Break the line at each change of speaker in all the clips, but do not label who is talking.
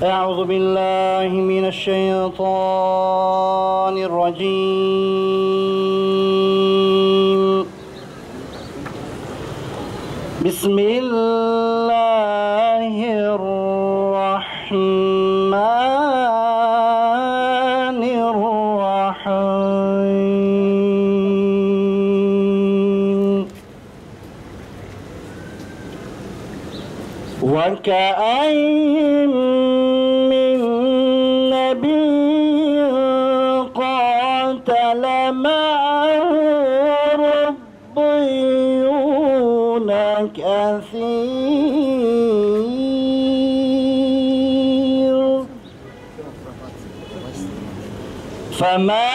أعوذ بالله من الشيطان الرجيم بسم الله الرحمن الرحيم وكأين من نبي قاتل معه ربيون كثير فما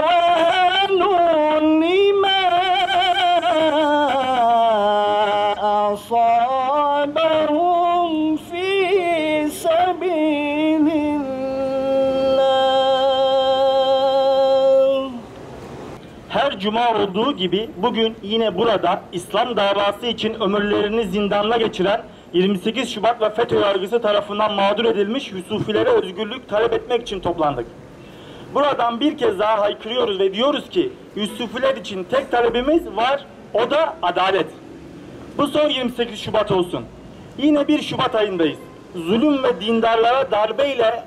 وهنوا لما أصابهم في سبيل الله. Her cuma olduğu gibi bugün yine burada İslam davası için ömürlerini zindanla geçiren 28 Şubat ve FETÖ yargısı tarafından mağdur edilmiş Yusufilere özgürlük talep etmek için toplandık. Buradan bir kez daha haykırıyoruz ve diyoruz ki Yusufiler için tek talebimiz var, o da adalet. Bu son 28 Şubat olsun. Yine 1 Şubat ayındayız. Zulüm ve dindarlara darbeyle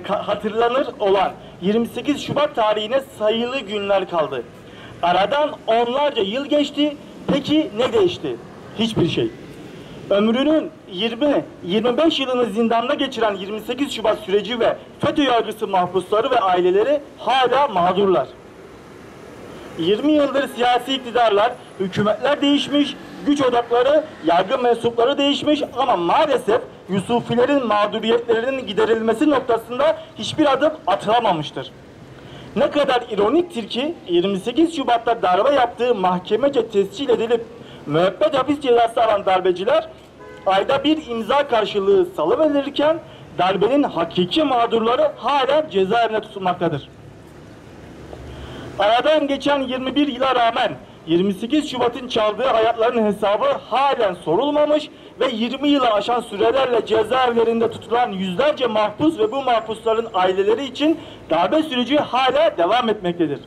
hatırlanır olan 28 Şubat tarihine sayılı günler kaldı. Aradan onlarca yıl geçti. Peki ne değişti? Hiçbir şey. Ömrünün 20-25 yılını zindanda geçiren 28 Şubat süreci ve FETÖ yargısı mahpusları ve aileleri hala mağdurlar. 20 yıldır siyasi iktidarlar, hükümetler değişmiş, güç odakları, yargı mensupları değişmiş ama maalesef Yusufilerin mağduriyetlerinin giderilmesi noktasında hiçbir adım atılamamıştır. Ne kadar ironiktir ki 28 Şubat'ta darbe yaptığı mahkemece tescil edilip müebbet hapis cezası alan darbeciler ayda bir imza karşılığı salıverilirken darbenin hakiki mağdurları hala cezaevine tutulmaktadır. Aradan geçen 21 yıla rağmen 28 Şubat'ın çaldığı hayatların hesabı halen sorulmamış ve 20 yılı aşan sürelerle cezaevlerinde tutulan yüzlerce mahpus ve bu mahpusların aileleri için darbe süreci hala devam etmektedir.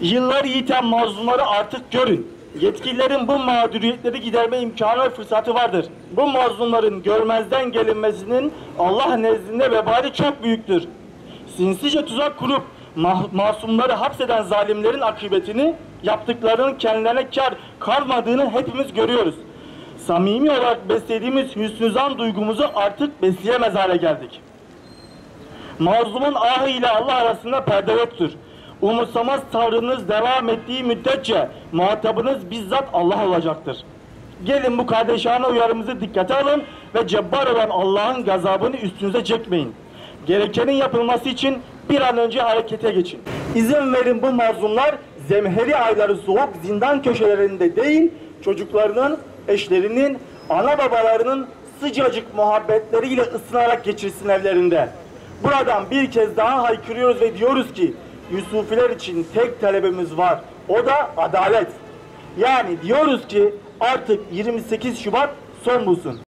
Yılları yiten mazlumları artık görün. Yetkililerin bu mağduriyetleri giderme imkanı ve fırsatı vardır. Bu mazlumların görmezden gelinmesinin Allah nezdinde vebali çok büyüktür. Sinsice tuzak kurup masumları hapseden zalimlerin akıbetini, yaptıklarının kendilerine kar kalmadığını hepimiz görüyoruz. Samimi olarak beslediğimiz hüsnü-zan duygumuzu artık besleyemez hale geldik. Mazlumun ahı ile Allah arasında perde yoktur. Umursamaz tavrınız devam ettiği müddetçe muhatabınız bizzat Allah olacaktır. Gelin bu kardeşane uyarımızı dikkate alın ve cebbar olan Allah'ın gazabını üstünüze çekmeyin. Gerekenin yapılması için bir an önce harekete geçin. İzin verin bu mazlumlar zemheri ayları soğuk zindan köşelerinde değil, çocuklarının, eşlerinin, ana babalarının sıcacık muhabbetleriyle ısınarak geçirsin evlerinde. Buradan bir kez daha haykırıyoruz ve diyoruz ki Yusufiler için tek talebimiz var. O da adalet. Yani diyoruz ki artık 28 Şubat son bulsun.